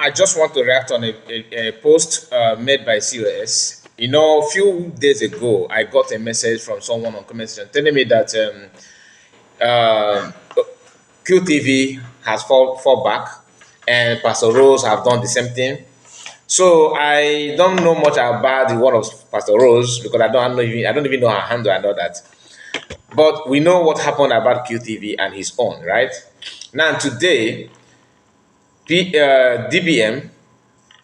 I just want to react on a post made by COS. You know, a few days ago, I got a message from someone on comment section telling me that uh, QTV has fall back, and Pastor Rose have done the same thing. So I don't know much about the word of Pastor Rose because I don't even know her handle and all that. But we know what happened about QTV and his own, right? Now today, DBM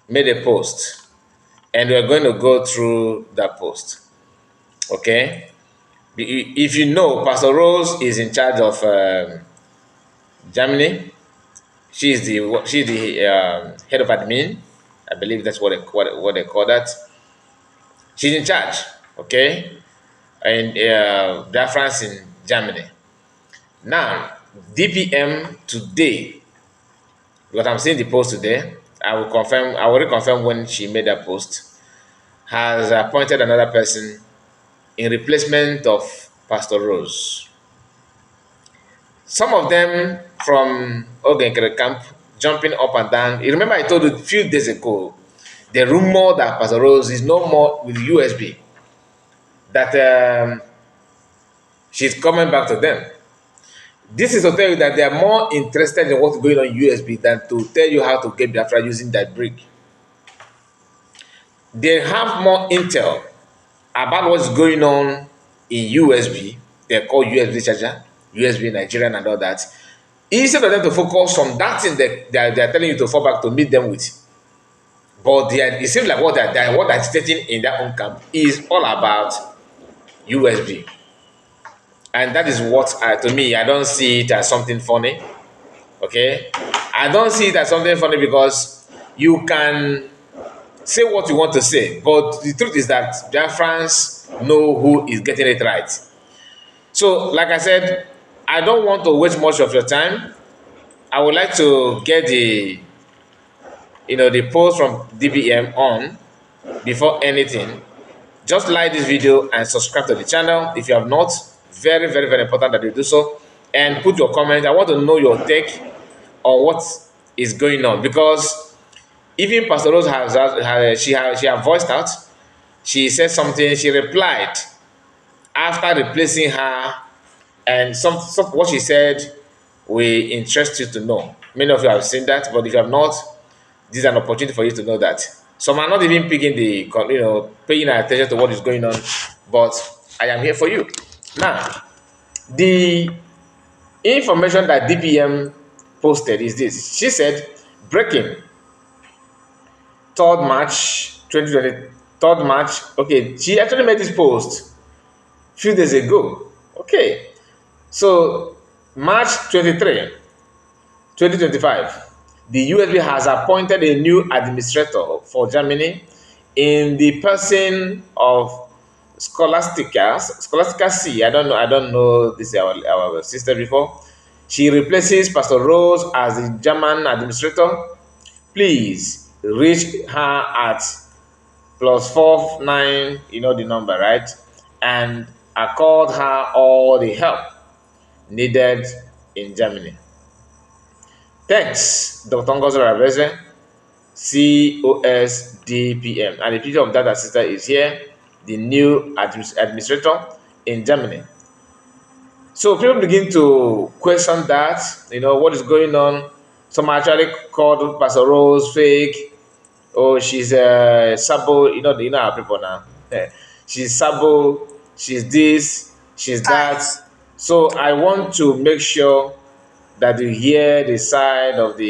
made a post, and we're going to go through that post. Okay, if you know, Pastor Rose is in charge of Germany. She's the head of admin. I believe that's what they call that. She's in charge. Okay, and they're France in Germany. Now, DPM today, because I'm seeing the post today, I will confirm. I will reconfirm when she made that post. Has appointed another person in replacement of Pastor Rose. Some of them from Ogenkere camp jumping up and down. You remember I told you a few days ago the rumor that Pastor Rose is no more with USB, that she's coming back to them. This is to tell you that they are more interested in what's going on USB than to tell you how to get Biafra using that brick. They have more intel about what's going on in USB. They're called USB charger, USB Nigerian and all that. Instead of them to focus on that thing that they're telling you to fall back to meet them with. But it seems like what they're stating in their own camp is all about USB. And that is what, to me, I don't see it as something funny. Okay? I don't see it as something funny because you can say what you want to say. But the truth is that Biafrans know who is getting it right. So, like I said, I don't want to waste much of your time. I would like to get the post from DBM on before anything. Just like this video and subscribe to the channel if you have not. Very, very, very important that you do so. And put your comment. I want to know your take on what is going on, because even Pastor Rose has voiced out. She said something. She replied after replacing her, and some what she said will interest you to know. Many of you have seen that, but if you have not, this is an opportunity for you to know that. Some are not even paying attention to what is going on, but I am here for you. Now, the information that DPM posted is this. She said, breaking 3rd March 2020, 3rd March. Okay, she actually made this post a few days ago. Okay, so March 23, 2025, the USB has appointed a new administrator for Germany in the person of Scholastica C. I don't know this is our sister before. She replaces Pastor Rose as the German administrator. Please reach her at +49, you know the number, right? And accord her all the help needed in Germany. Thanks, Dr. Ngozi Rabeze, COSDPM. And the picture of that sister is here, the new administrator in Germany. So people begin to question that, what is going on. Some actually called Pastor Rose fake. Oh, she's Sabo, you know our people now. She's Sabo, she's this, she's that. So I want to make sure that you hear the side of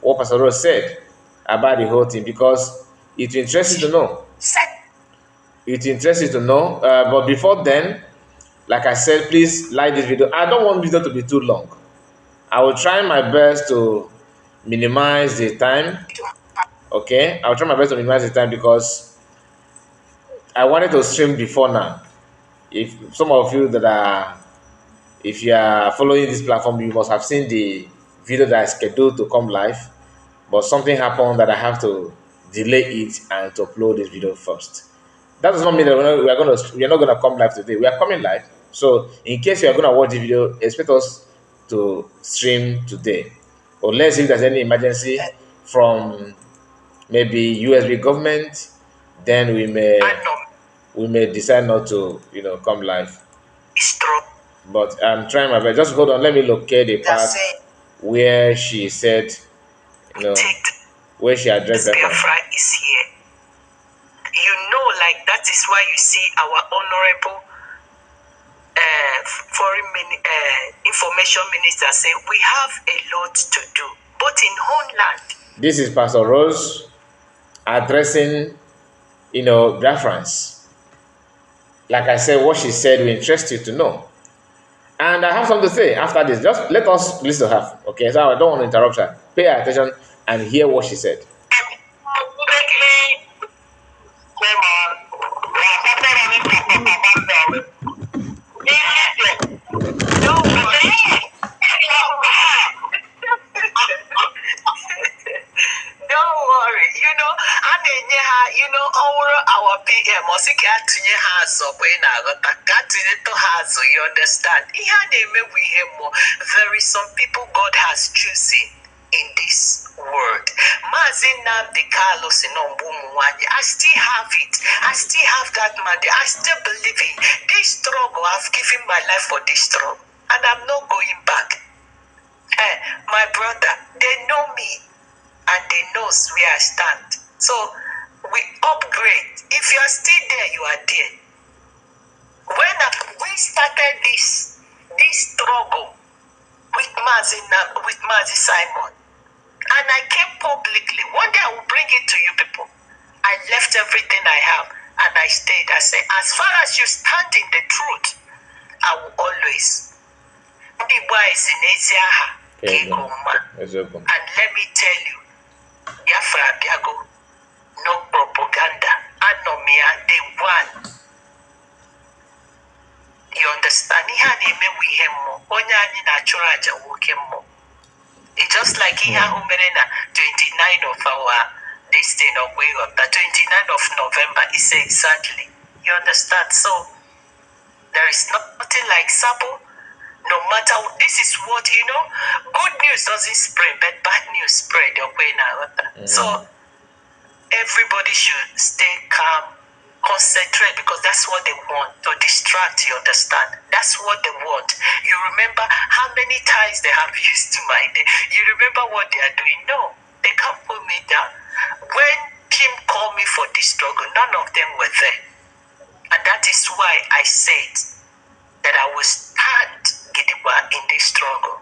what Pastor Rose said about the whole thing, because it interests you to know. It interests you to know. But before then, like I said, please like this video. I don't want this video to be too long. I will try my best to minimize the time. Okay, I'll try my best to minimize the time because I wanted to stream before now. If some of you if you are following this platform, you must have seen the video that I scheduled to come live, but something happened that I have to delay it and to upload this video first. That does not mean that we are not gonna come live today. We are coming live. So in case you are gonna watch the video, expect us to stream today. Unless if there's any emergency, from maybe USB government, then we may decide not to, come live. But I'm trying my best. Just hold on. Let me locate the part where she said, you know, where she addressed that. Biafra is here. Like that is why you see our honorable information minister say we have a lot to do, but in homeland. This is Pastor Rose addressing, Biafrans. Like I said, what she said will interest you to know. And I have something to say after this. Just let us listen to her. Okay, so I don't want to interrupt her. Pay attention and hear what she said. Don't worry, our PM or you understand? There is some people God has chosen in this world. I still have it. I still have that money. I still believe in this struggle. I've given my life for this struggle, and I'm not going back. My brother, they know me, and they knows where I stand. So we upgrade. If you are still there, you are there. When we started this struggle with Mazi Simon, and I came publicly. One day I will bring it to you people. I left everything I have and I stayed. I said, as far as you stand in the truth, I will always be wise in Asia. And let me tell you, Biafra Biago, no propaganda. Anomia, the one. You understand? It's just like here, 29 of our this thing of way of the 29th of November is exactly. You understand? So there is nothing like Sabo. No matter what, this is what good news doesn't spread, but bad news spread. So everybody should stay calm, concentrate, because that's what they want, to distract. You understand? That's what they want. You remember how many times they have used my day? You remember what they are doing? No, they can't put me down. When Kim called me for this struggle, none of them were there. And that is why I said that I will stand Gidigba in this struggle.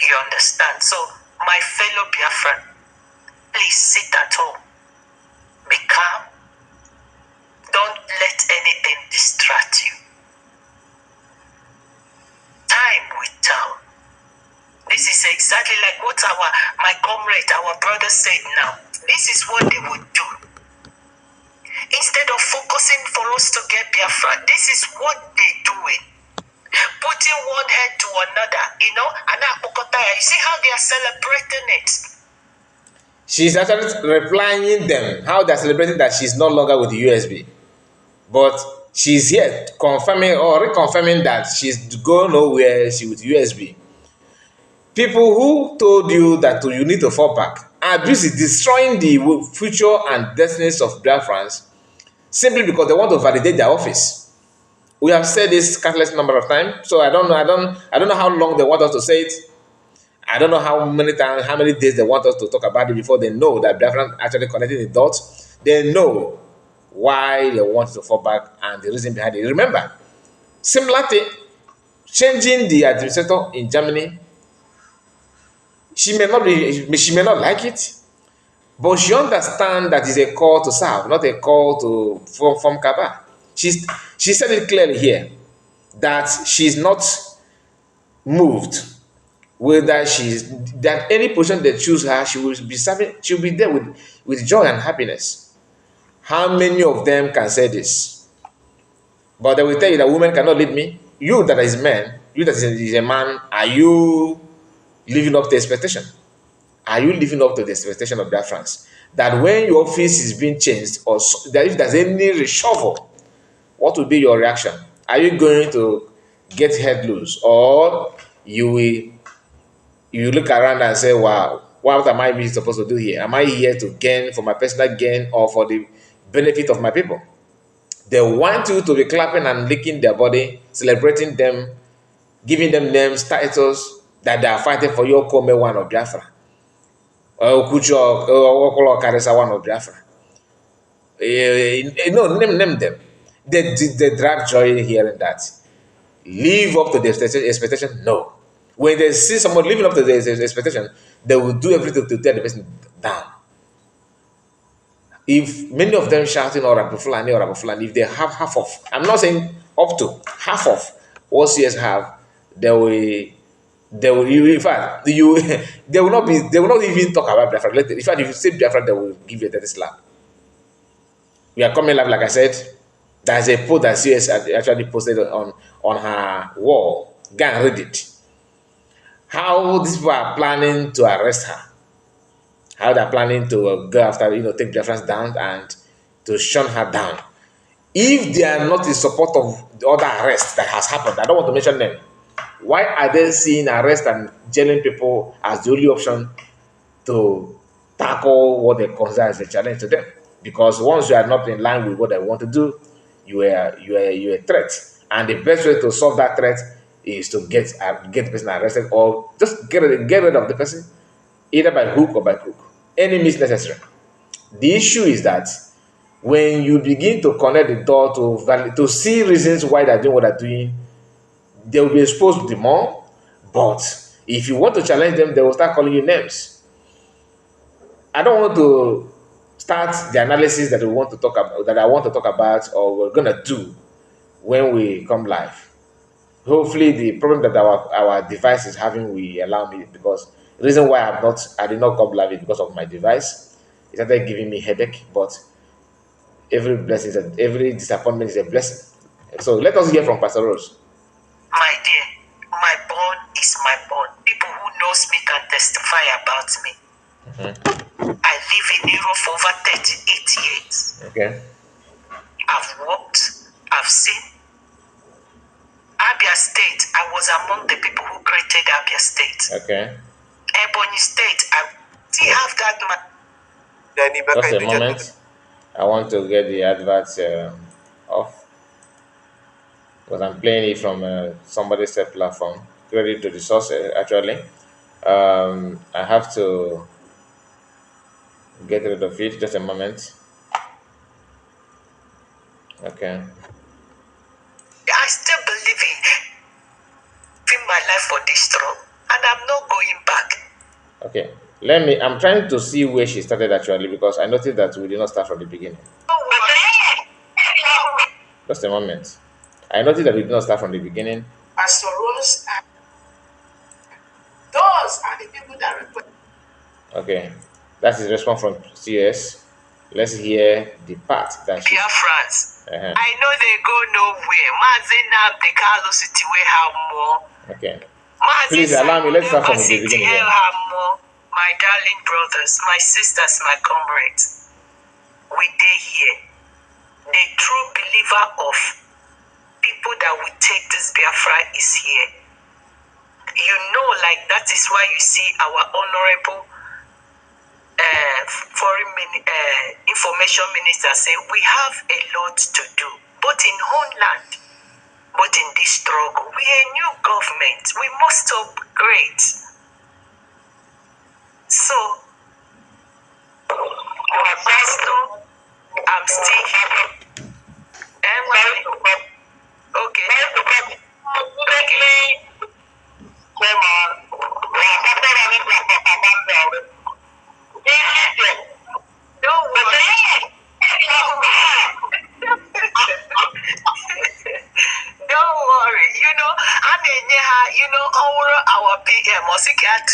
You understand? So, my fellow Biafran, please sit at home. Be calm. Don't let anything distract you. Time will tell. This is exactly like what my comrade, our brother said now. This is what they would do. Instead of focusing for us to get Biafra, this is what they're doing. Putting one head to another, and you see how they are celebrating it. She's actually replying them how they're celebrating that she's no longer with the USB. But she's here confirming or reconfirming that she's going nowhere, she with USB. People who told you that you need to fall back are busy destroying the future and destinies of Biafrans simply because they want to validate their office. We have said this countless number of times, so I don't know how long they want us to say it. I don't know how many times, how many days they want us to talk about it before they know that Biafran actually connected the dots. They know why they want to fall back and the reason behind it. Remember, similar thing, changing the administrator in Germany. She may not like it, but she understands that it's a call to serve, not a call to form Kaba. She said it clearly here that she's not moved. Whether that any position they choose her, she will be serving. She'll be there with joy and happiness. How many of them can say this? But they will tell you that women cannot lead me. You that is man, you that is a man, are you living up to the expectation? Are you living up to the expectation of that France? That when your office is being changed, or that if there's any reshuffle, what will be your reaction? Are you going to get head loose, or you look around and say, "Wow, What am I supposed to do here? Am I here to gain for my personal gain or for the benefit of my people? They want you to be clapping and licking their body, celebrating them, giving them names, titles that they are fighting for your Kome one of Biafra, or Kucho or Okolo Karisa one of Biafra. No, name them. They drive joy here and that. Live up to the expectation? No. When they see someone living up to the expectation, they will do everything to tear the person down. If many of them shouting or Rabu Fulani, if they have half of, I'm not saying up to half of what CS have, they will in fact you they will not even talk about Biafra. In fact, if you say Biafra, they will give you a dirty slap. We are coming live, like I said. There's a post that CS actually posted on her wall. Go and read it. How these people are planning to arrest her. How they're planning to go after, take Biafrans down and to shun her down. If they are not in support of the other arrest that has happened, I don't want to mention them. Why are they seeing arrest and jailing people as the only option to tackle what they consider as a challenge to them? Because once you are not in line with what they want to do, you are a threat. And the best way to solve that threat is to get the person arrested or just get rid of the person, either by hook or by crook. Any means necessary. The issue is that when you begin to connect the door to see reasons why they're doing what they're doing, they will be exposed the more. But if you want to challenge them, they will start calling you names. I don't want to start the analysis that we want to talk about, that I want to talk about, or we're gonna do when we come live. Hopefully, the problem that our device is having will allow me, because the reason why I did not come live is because of my device. It started giving me headache, but every disappointment is a blessing. So let us hear from Pastor Rose. My dear, my born is my born. People who knows me can testify about me. I live in Europe for over 38 years. Okay. I've walked, I've seen. Abia State, I was among the people who created Abia State. Okay. Ebonyi State, I still have that. Just a moment. I want to get the adverts off, because I'm playing it from somebody's set platform. Credit to the source, actually. I have to get rid of it. Just a moment. Okay. I still believe in my life for this strong, and I'm not going back. Okay. I'm trying to see where she started actually, because I noticed that we did not start from the beginning. Just a moment. I noticed that we did not start from the beginning. Pastor Rose, those are the people that request. Okay. That's his response from CS. Let's hear the part that she. Dear friends, I know they go nowhere. Mazina, the Carlos City, we have more. Okay. Please allow me. Let's start from the beginning. My darling brothers, my sisters, my comrades, we day here. The true believer of people that will take this Biafra is here. Like that is why you see our honorable information minister say we have a lot to do, but in homeland, but in this struggle, we are a new government. We must upgrade. So, Pastor, I'm still here. Okay. Don't worry. Don't worry. Our PM also can't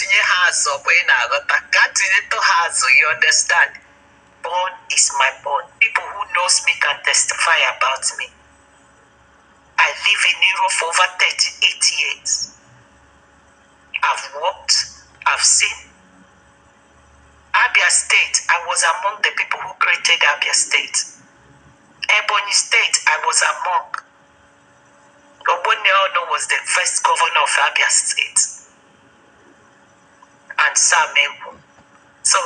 you understand? Born is my born. People who knows me can testify about me. I live in Europe for over 38 years. I've walked, I've seen. Abia State, I was among the people who created Abia State. Ebonyi State, I was among. Oboneono was the first governor of Abia State. And Samewu. So,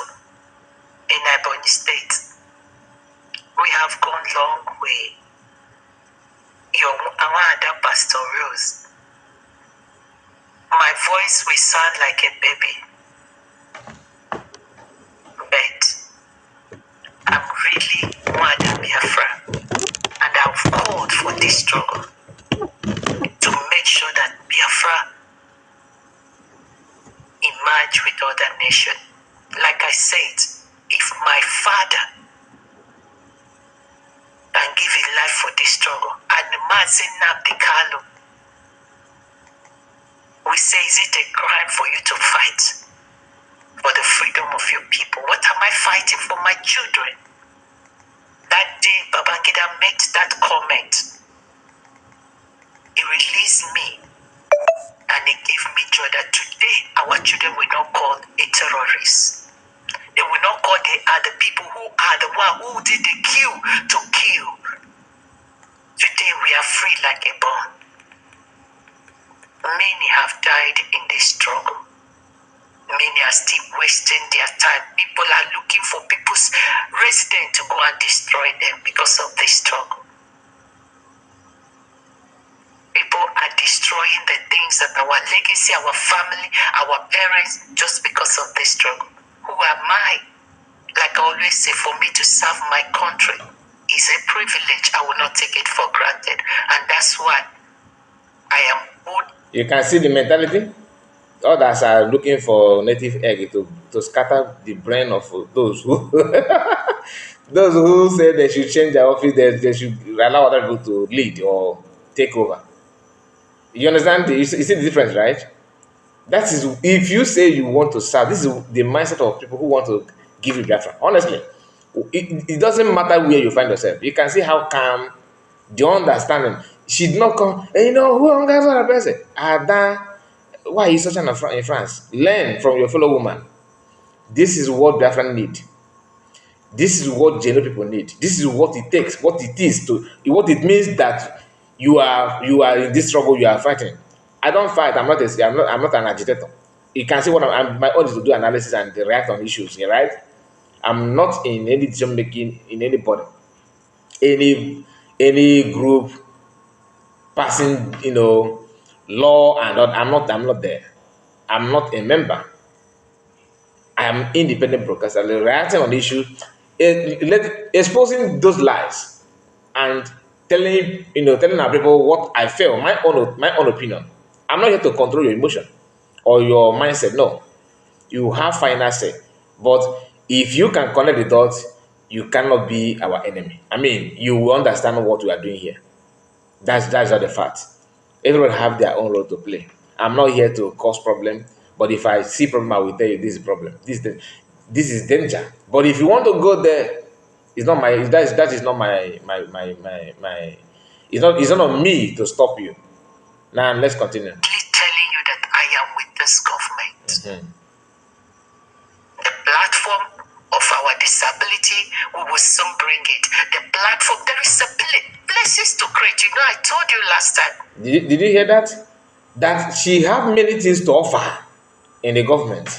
in Ebonyi State, we have gone long way. Our other Pastor Rose, my voice will sound like a baby, but I'm really Mwada Biafra, and I've called for this struggle to make sure that Biafra emerge with other nations. Like I said, if my father can give his life for this struggle, and Mazin Nabdikalo, we say, is it a crime for you to fight for the freedom of your people? What am I fighting for? My children. That day Babangida made that comment, he released me and he gave me joy that today our children will not call a terrorist. They will not call they are the people who are the one who did the kill to kill. Today we are free like a bird. Many have died in this struggle. Many are still wasting their time. People are looking for people's residents to go and destroy them because of this struggle. People are destroying the things that our legacy, our family, our parents, just because of this struggle. Who am I? Like I always say, for me to serve my country is a privilege. I will not take it for granted. And that's why I am good. You can see the mentality. Others are looking for native egg to scatter the brain of those who those who say they should change their office, they should allow other people to lead or take over. You understand? You see the difference, right? That is, if you say you want to serve, this is the mindset of people who want to give you Biafra. Honestly, it doesn't matter where you find yourself. You can see how calm, the understanding. She did not come, and you know, who on guys are the person? Ada, why are you such an in France? Learn from your fellow woman. This is what Biafra need. This is what genuine people need. This is what it takes, what it is to, what it means that you are in this struggle you are fighting. I don't fight. I'm not an agitator. You can see what my own is to do analysis and react on issues. Yeah, right? I'm not in any decision making in anybody, any group passing, law and all. I'm not there. I'm not a member. I am independent broadcaster reacting on the issue, exposing those lies and telling our people what I feel, my own opinion. I'm not here to control your emotion or your mindset. No, you have final say. But if you can connect the dots, you cannot be our enemy. I mean, you will understand what we are doing here. That's not the fact. Everyone have their own role to play. I'm not here to cause problem, but if I see problem, I will tell you this is problem. This is danger. But if you want to go there, it's not my that is not my it's not on me to stop you. Now let's continue. Telling you that I am with this government. The platform of our disability, we will soon bring it. The platform, there is a places to create. You know, I told you last time. Did you hear that? That she have many things to offer in the government.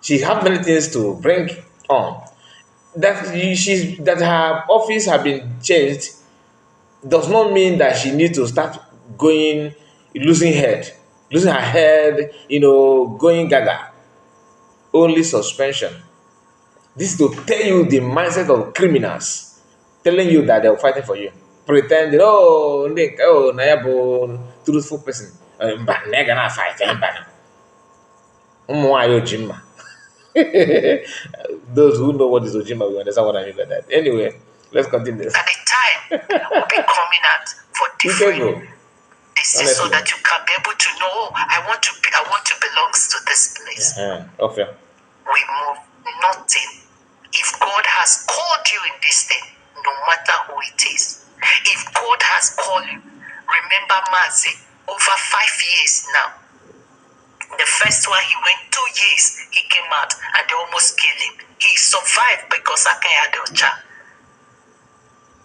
She have many things to bring on. That her office have been changed does not mean that she needs to start going losing her head, going gaga. Only suspension. This is to tell you the mindset of criminals, telling you that they're fighting for you, pretending, oh, Nick, oh, Nayabo, truthful person. But they're gonna fight. Ojima. Those who know what is Ojima will understand what I mean by that. Anyway, let's continue. At the time, we'll be coming out for different. This is so that you can be able to know, I want to belong to this place. Okay. We move nothing. If God has called you in this thing, no matter who it is. If God has called you, remember Mazi, over 5 years now. The first one, he went 2 years, he came out and they almost killed him. He survived because Akaya Docha.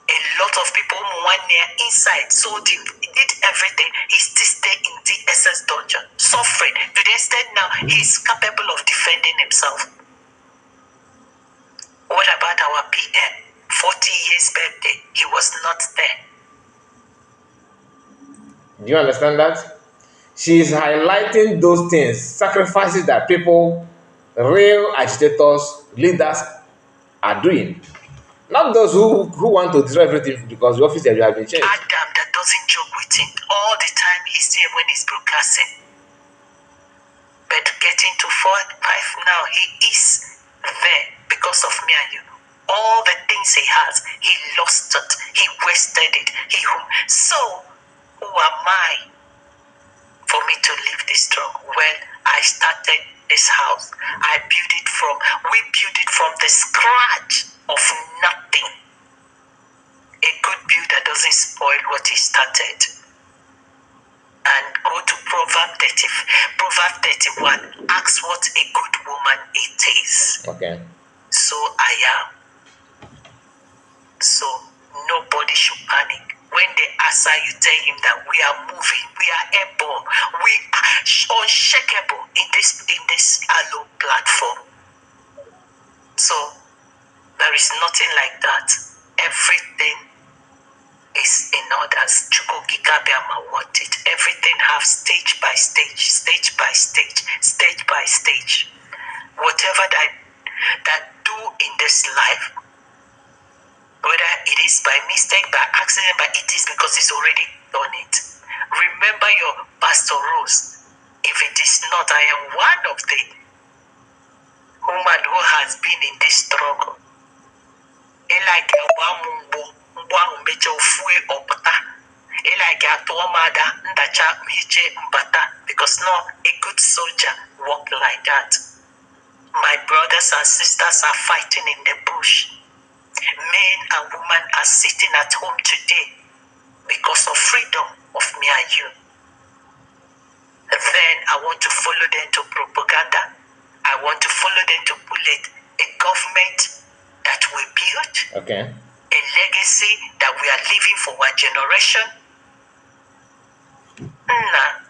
A lot of people one year inside sold him. He did everything. He still stayed in the SS dungeon, suffering. To the extent now, he's capable of defending himself. PM, 40 years birthday, he was not there. Do you understand that? She is highlighting those things, sacrifices that people, real agitators, leaders are doing. Not those who want to destroy everything because the office that you have been changed. Adam that doesn't joke with him all the time, he's here when he's broadcasting. But getting to 4-5 now, he is there because of me and you. All the things he has, he lost it, he wasted it. So, who am I for me to leave this struggle? Well, I started this house. We built it from the scratch of nothing. A good builder doesn't spoil what he started. And go to Proverbs 31. Ask what a good woman it is. Okay. So I am. So nobody should panic. When they answer, you tell him that we are moving, we are airborne, we are unshakable in this Allo platform. So there is nothing like that. Everything is in order. Want it. Everything have stage by stage, stage by stage, stage by stage. Whatever that do in this life, whether it is by mistake, by accident, but it is because it's already done it. Remember your Pastor Rose. If it is not, I am one of the woman who has been in this struggle. Because no, a good soldier walk like that. My brothers and sisters are fighting in the bush. Men and women are sitting at home today because of freedom of me and you. And then I want to follow them to propaganda. I want to follow them to bullet a government that we built. Okay. A legacy that we are leaving for our generation. Nah,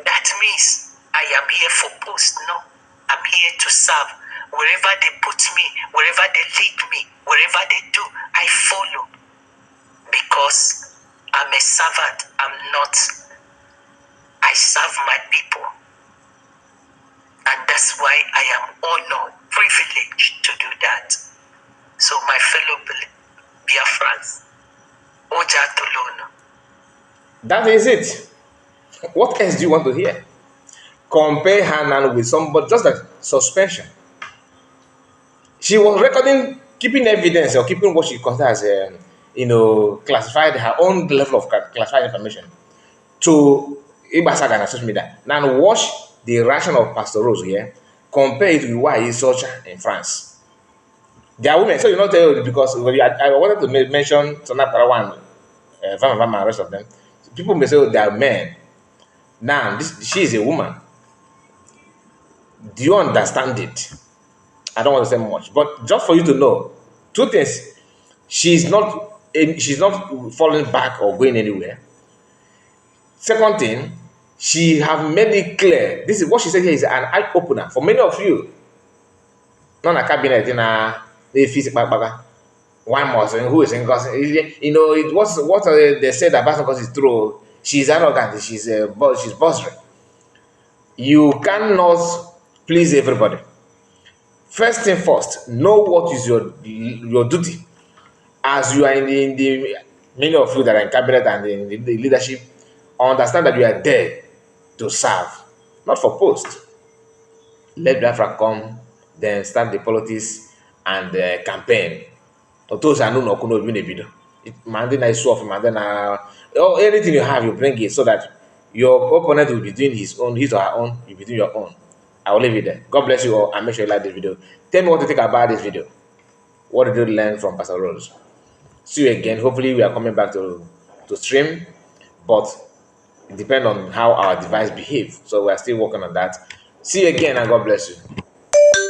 that means I am here for post. No, I'm here to serve. Wherever they put me, wherever they lead me, wherever they do, I follow. Because I'm a servant. I serve my people. And that's why I am honored, privileged to do that. So my fellow Biafrans, Oja Tolono. That is it. What else do you want to hear? Compare Hanan with somebody, just like suspension. She was recording, keeping evidence or keeping what she considers as, classified, her own level of classified information to Ibasaga and social media. Now watch the reaction of Pastor Rose here, compare it with why he's such in France. They are women, so you know, because I wanted to mention Sonat Parawan, Van and the rest of them. People may say, oh, they are men. Now, she is a woman. Do you understand it? I don't want to say much, but just for you to know, two things: she's not falling back or going anywhere. Second thing, she have made it clear. This is what she said here is an eye opener for many of you. Not a cabinet in a one person who is in it was what they said about because it's true. She's arrogant. She's bossy. You cannot please everybody. First thing first, know what is your duty. As you are in the many of you that are in cabinet and in the leadership, understand that you are there to serve, not for post. Let Biafra come, then start the politics and the campaign. Those are no kuno win a video. Mandina is off, Mandina. Anything you have, you bring it so that your opponent will be doing his or her own, you'll be doing your own. I will leave it there. God bless you all and make sure you like this video. Tell me what you think about this video. What did you learn from Pastor Rose? See you again. Hopefully, we are coming back to stream, but it depends on how our device behaves. So we are still working on that. See you again and God bless you.